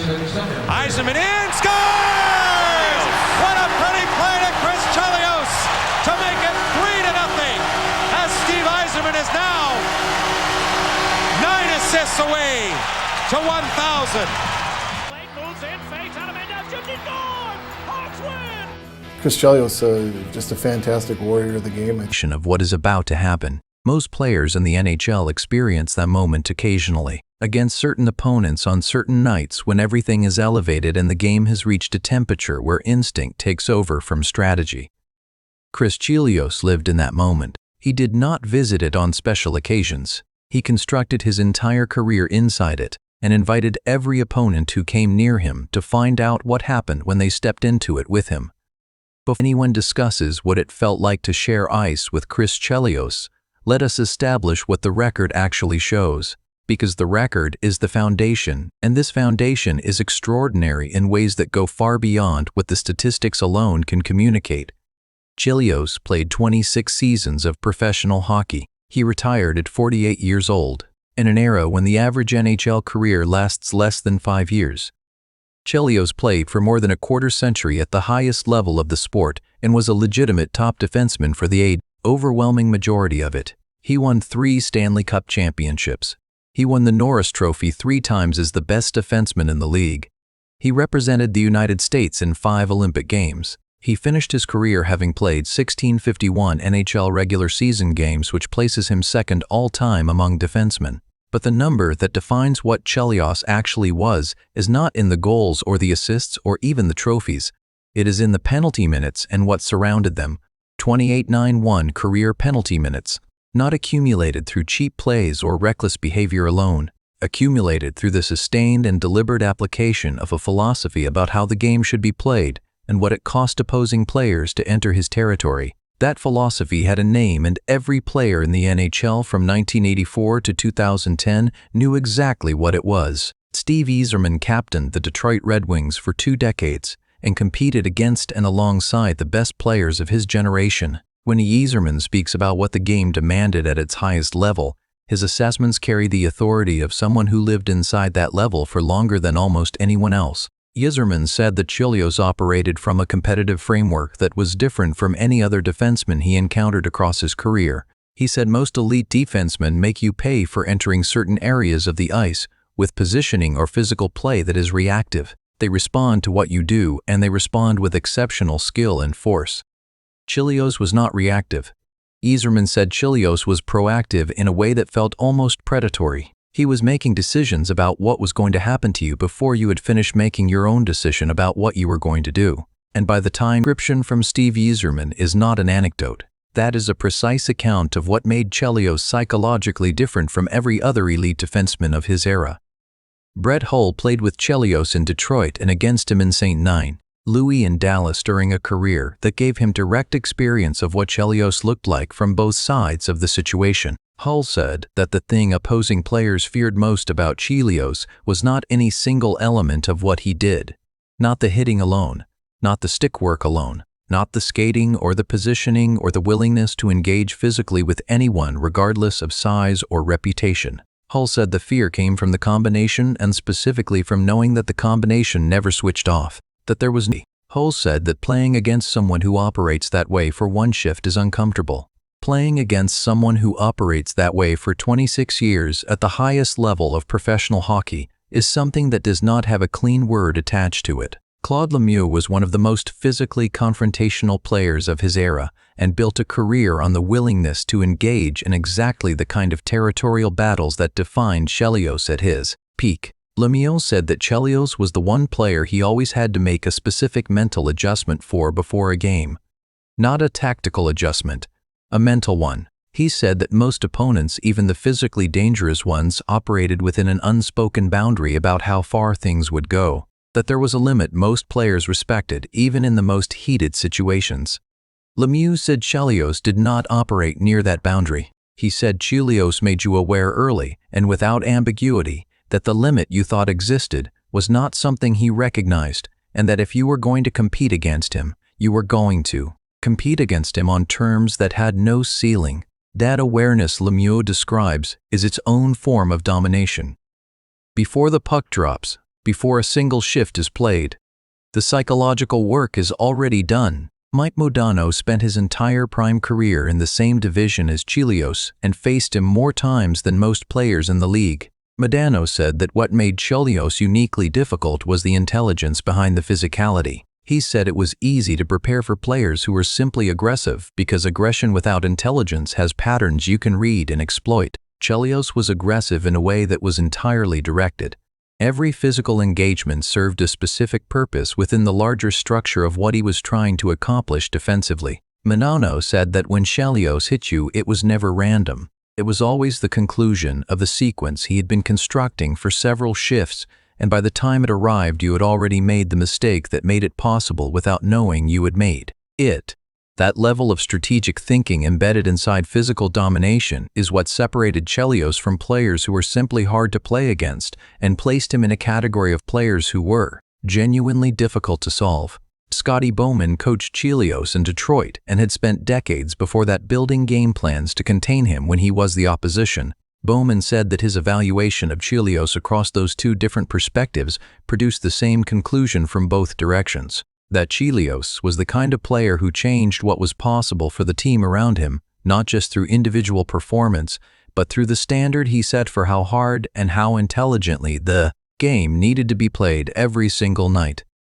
Yzerman in, scores! What a pretty play to Chris Chelios to make it 3-0, as Steve Yzerman is now 9 assists away to 1,000. Chris Chelios, just a fantastic warrior of the game. Of what is about to happen. Most players in the NHL experience that moment occasionally, against certain opponents on certain nights when everything is elevated and the game has reached a temperature where instinct takes over from strategy. Chris Chelios lived in that moment. He did not visit it on special occasions. He constructed his entire career inside it and invited every opponent who came near him to find out what happened when they stepped into it with him. Before anyone discusses what it felt like to share ice with Chris Chelios, let us establish what the record actually shows, because the record is the foundation, and this foundation is extraordinary in ways that go far beyond what the statistics alone can communicate. Chelios played 26 seasons of professional hockey. He retired at 48 years old, in an era when the average NHL career lasts less than 5 years. Chelios played for more than a quarter century at the highest level of the sport and was a legitimate top defenseman for the overwhelming majority of it. He won 3 Stanley Cup championships. He won the Norris Trophy 3 times as the best defenseman in the league. He represented the United States in 5 Olympic Games. He finished his career having played 1,651 NHL regular season games, which places him second all-time among defensemen. But the number that defines what Chelios actually was is not in the goals or the assists or even the trophies. It is in the penalty minutes and what surrounded them. 2891 career penalty minutes, not accumulated through cheap plays or reckless behavior alone, accumulated through the sustained and deliberate application of a philosophy about how the game should be played and what it cost opposing players to enter his territory. That philosophy had a name, and every player in the NHL from 1984 to 2010 knew exactly what it was. Steve Yzerman captained the Detroit Red Wings for 2 decades and competed against and alongside the best players of his generation. When Yzerman speaks about what the game demanded at its highest level, his assessments carry the authority of someone who lived inside that level for longer than almost anyone else. Yzerman said that Chelios operated from a competitive framework that was different from any other defenseman he encountered across his career. He said most elite defensemen make you pay for entering certain areas of the ice with positioning or physical play that is reactive. They respond to what you do, and they respond with exceptional skill and force. Chelios was not reactive. Yzerman said Chelios was proactive in a way that felt almost predatory. He was making decisions about what was going to happen to you before you had finished making your own decision about what you were going to do. And by the time description from Steve Yzerman is not an anecdote, that is a precise account of what made Chelios psychologically different from every other elite defenseman of his era. Brett Hull played with Chelios in Detroit and against him in St. Louis in Dallas during a career that gave him direct experience of what Chelios looked like from both sides of the situation. Hull said that the thing opposing players feared most about Chelios was not any single element of what he did. Not the hitting alone, not the stick work alone, not the skating or the positioning or the willingness to engage physically with anyone regardless of size or reputation. Hull said the fear came from the combination and specifically from knowing that the combination never switched off, that there was no. Hull said that playing against someone who operates that way for one shift is uncomfortable. Playing against someone who operates that way for 26 years at the highest level of professional hockey is something that does not have a clean word attached to it. Claude Lemieux was one of the most physically confrontational players of his era and built a career on the willingness to engage in exactly the kind of territorial battles that defined Chelios at his peak. Lemieux said that Chelios was the one player he always had to make a specific mental adjustment for before a game. Not a tactical adjustment, a mental one. He said that most opponents, even the physically dangerous ones, operated within an unspoken boundary about how far things would go, that there was a limit most players respected, even in the most heated situations. Lemieux said Chelios did not operate near that boundary. He said Chelios made you aware early, and without ambiguity, that the limit you thought existed was not something he recognized, and that if you were going to compete against him, you were going to compete against him on terms that had no ceiling. That awareness Lemieux describes is its own form of domination. Before the puck drops, before a single shift is played. The psychological work is already done. Mike Modano spent his entire prime career in the same division as Chelios and faced him more times than most players in the league. Modano said that what made Chelios uniquely difficult was the intelligence behind the physicality. He said it was easy to prepare for players who were simply aggressive because aggression without intelligence has patterns you can read and exploit. Chelios was aggressive in a way that was entirely directed. Every physical engagement served a specific purpose within the larger structure of what he was trying to accomplish defensively. Modano said that when Chelios hit you, it was never random. It was always the conclusion of a sequence he had been constructing for several shifts, and by the time it arrived, you had already made the mistake that made it possible without knowing you had made it. That level of strategic thinking embedded inside physical domination is what separated Chelios from players who were simply hard to play against and placed him in a category of players who were genuinely difficult to solve. Scotty Bowman coached Chelios in Detroit and had spent decades before that building game plans to contain him when he was the opposition. Bowman said that his evaluation of Chelios across those two different perspectives produced the same conclusion from both directions. That Chelios was the kind of player who changed what was possible for the team around him, not just through individual performance, but through the standard he set for how hard and how intelligently the game needed to be played every single night.